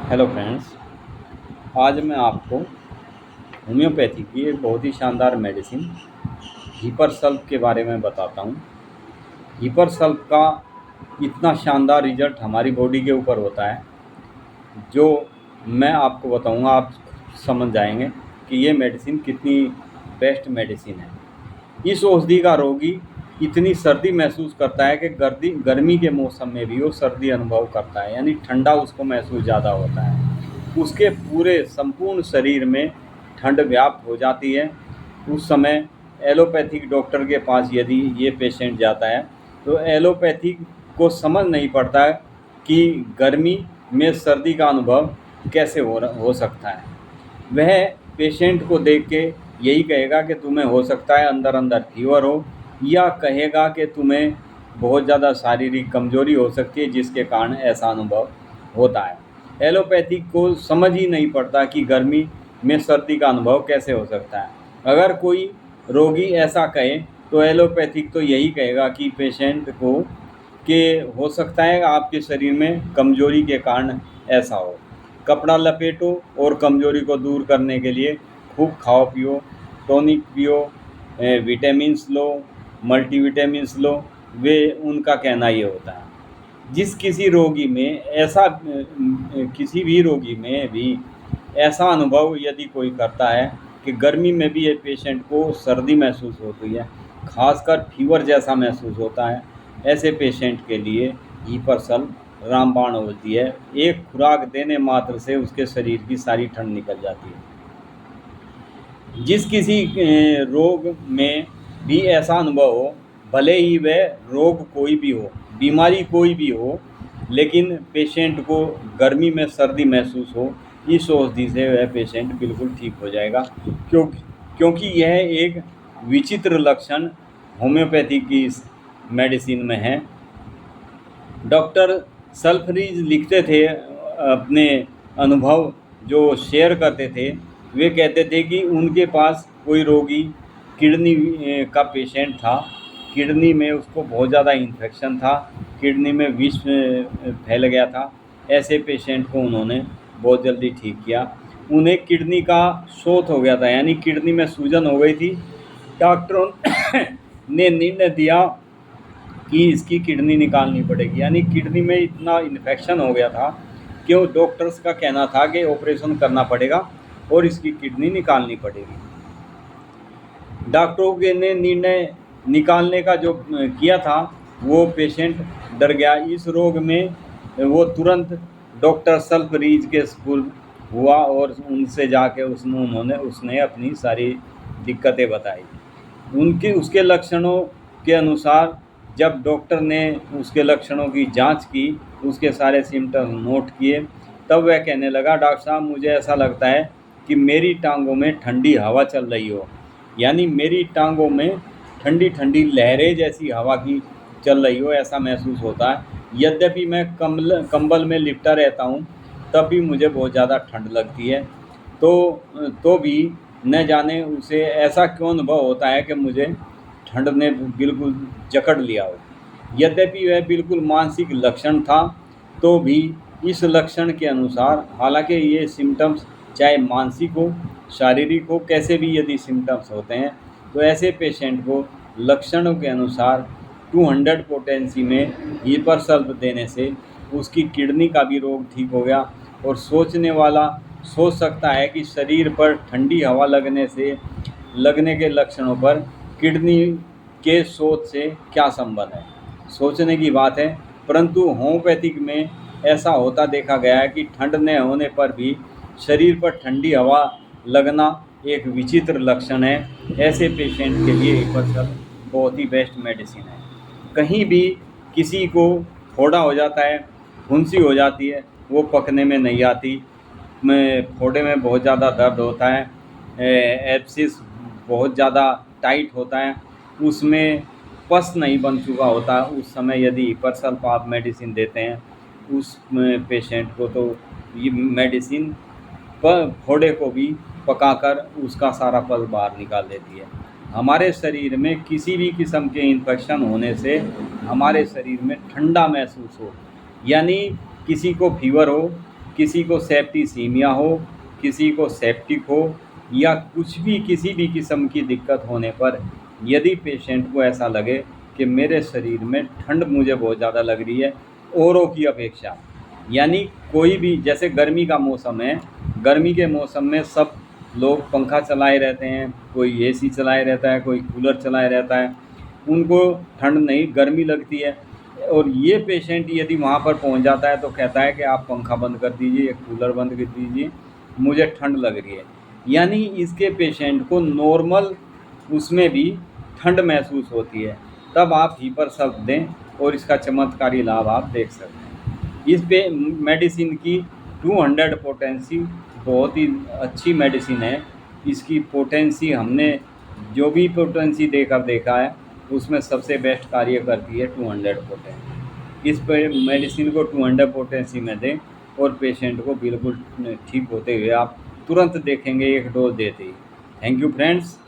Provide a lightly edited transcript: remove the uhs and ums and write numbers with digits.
Hello friends. आज मैं आपको होम्योपैथी की एक बहुत ही शानदार मेडिसिन हीपर के बारे में बताता हूँ। हीपर का इतना शानदार रिजल्ट हमारी बॉडी के ऊपर होता है जो मैं आपको बताऊँगा, आप समझ जाएंगे कि ये मेडिसिन कितनी बेस्ट मेडिसिन है। इस औषधि का रोगी इतनी सर्दी महसूस करता है कि गर्मी के मौसम में भी वो सर्दी अनुभव करता है, यानी ठंडा उसको महसूस ज़्यादा होता है। उसके पूरे संपूर्ण शरीर में ठंड व्याप्त हो जाती है। उस समय एलोपैथिक डॉक्टर के पास यदि ये पेशेंट जाता है तो एलोपैथिक को समझ नहीं पड़ता कि गर्मी में सर्दी का अनुभव कैसे हो सकता है। वह पेशेंट को देख के यही कहेगा कि तुम्हें हो सकता है अंदर अंदर फीवर हो, या कहेगा कि तुम्हें बहुत ज़्यादा शारीरिक कमजोरी हो सकती है जिसके कारण ऐसा अनुभव होता है। एलोपैथिक को समझ ही नहीं पड़ता कि गर्मी में सर्दी का अनुभव कैसे हो सकता है। अगर कोई रोगी ऐसा कहे तो एलोपैथिक तो यही कहेगा कि पेशेंट को कि हो सकता है आपके शरीर में कमजोरी के कारण ऐसा हो। कपड़ा लपेटो और कमजोरी को दूर करने के लिए खूब खाओ पियो, टॉनिक पियो, विटामिन्स लो, मल्टीविटामिन्स लो। वे उनका कहना ये होता है। जिस किसी रोगी में ऐसा किसी भी रोगी में भी ऐसा अनुभव यदि कोई करता है कि गर्मी में भी ये पेशेंट को सर्दी महसूस होती है, खासकर फीवर जैसा महसूस होता है, ऐसे पेशेंट के लिए हीपरसल रामबाण होती है। एक खुराक देने मात्र से उसके शरीर की सारी ठंड निकल जाती है। जिस किसी रोग में भी ऐसा अनुभव हो, भले ही वह रोग कोई भी हो, बीमारी कोई भी हो, लेकिन पेशेंट को गर्मी में सर्दी महसूस हो, इस औषधि से वह पेशेंट बिल्कुल ठीक हो जाएगा। क्योंकि यह एक विचित्र लक्षण होम्योपैथी की इस मेडिसिन में है। डॉक्टर सल्फरीज लिखते थे अपने अनुभव जो शेयर करते थे। वे कहते थे कि उनके पास कोई रोगी किडनी का पेशेंट था। किडनी में उसको बहुत ज़्यादा इन्फेक्शन था, किडनी में विष फैल गया था। ऐसे पेशेंट को उन्होंने बहुत जल्दी ठीक किया। उन्हें किडनी का शोथ हो गया था, यानी किडनी में सूजन हो गई थी। डॉक्टरों ने निर्णय दिया कि इसकी किडनी निकालनी पड़ेगी, यानी किडनी में इतना इन्फेक्शन हो गया था कि वो डॉक्टर्स का कहना था कि ऑपरेशन करना पड़ेगा और इसकी किडनी निकालनी पड़ेगी। डॉक्टरों के ने निर्णय निकालने का जो किया था वो पेशेंट डर गया। इस रोग में वो तुरंत डॉक्टर सल्फरीज के स्कूल हुआ और उनसे जाके उसने अपनी सारी दिक्कतें बताई। उसके लक्षणों के अनुसार जब डॉक्टर ने उसके लक्षणों की जांच की, उसके सारे सिम्टम्स नोट किए, तब वह कहने लगा, डॉक्टर साहब मुझे ऐसा लगता है कि मेरी टांगों में ठंडी हवा चल रही हो, यानी मेरी टांगों में ठंडी ठंडी लहरें जैसी हवा की चल रही हो, ऐसा महसूस होता है। यद्यपि मैं कंबल में लिपटा रहता हूँ तब भी मुझे बहुत ज़्यादा ठंड लगती है। तो भी न जाने उसे ऐसा क्यों अनुभव होता है कि मुझे ठंड ने बिल्कुल जकड़ लिया हो। यद्यपि वह बिल्कुल मानसिक लक्षण था, तो भी इस लक्षण के अनुसार, हालांकि ये सिम्टम्स चाहे मानसिक हो शारीरिक हो, कैसे भी यदि सिम्टम्स होते हैं तो ऐसे पेशेंट को लक्षणों के अनुसार 200 पोटेंसी में हीपरसल्फ देने से उसकी किडनी का भी रोग ठीक हो गया। और सोचने वाला सोच सकता है कि शरीर पर ठंडी हवा लगने के लक्षणों पर किडनी के शोथ से क्या संबंध है। सोचने की बात है, परंतु होम्योपैथिक में ऐसा होता देखा गया है कि ठंड न होने पर भी शरीर पर ठंडी हवा लगना एक विचित्र लक्षण है। ऐसे पेशेंट के लिए हीपरसल बहुत ही बेस्ट मेडिसिन है। कहीं भी किसी को फोड़ा हो जाता है, फुंसी हो जाती है, वो पकने में नहीं आती, फोड़े में बहुत ज़्यादा दर्द होता है, एब्सिस बहुत ज़्यादा टाइट होता है, उसमें पस नहीं बन चुका होता, उस समय यदि हीपरसल्फ आप मेडिसिन देते हैं उस पेशेंट को, तो ये मेडिसिन फोड़े को भी पकाकर उसका सारा पल बाहर निकाल देती है। हमारे शरीर में किसी भी किस्म के इन्फेक्शन होने से हमारे शरीर में ठंडा महसूस हो, यानी किसी को फीवर हो किसी को सेप्टिसीमिया हो, किसी को सेप्टिक हो या कुछ भी किसी भी किस्म की दिक्कत होने पर यदि पेशेंट को ऐसा लगे कि मेरे शरीर में ठंड मुझे बहुत ज़्यादा लग रही है औरों की अपेक्षा, यानी कोई भी, जैसे गर्मी का मौसम है, गर्मी के मौसम में सब लोग पंखा चलाए रहते हैं, कोई एसी चलाए रहता है, कोई कूलर चलाए रहता है, उनको ठंड नहीं गर्मी लगती है। और ये पेशेंट यदि वहाँ पर पहुँच जाता है तो कहता है कि आप पंखा बंद कर दीजिए, कूलर बंद कर दीजिए, मुझे ठंड लग रही है। यानी इसके पेशेंट को नॉर्मल उसमें भी ठंड महसूस होती है, तब आप हीपर सल्फ दें और इसका चमत्कारी लाभ आप देख सकते हैं। इस पे मेडिसिन की 200 पोटेंसी बहुत ही अच्छी मेडिसिन है। इसकी पोटेंसी हमने जो भी पोटेंसी देकर देखा है उसमें सबसे बेस्ट कार्य करती है 200 पोटेंसी। इस पे मेडिसिन को 200 पोटेंसी में दें और पेशेंट को बिल्कुल ठीक होते हुए आप तुरंत देखेंगे एक डोज देते ही। Thank you friends.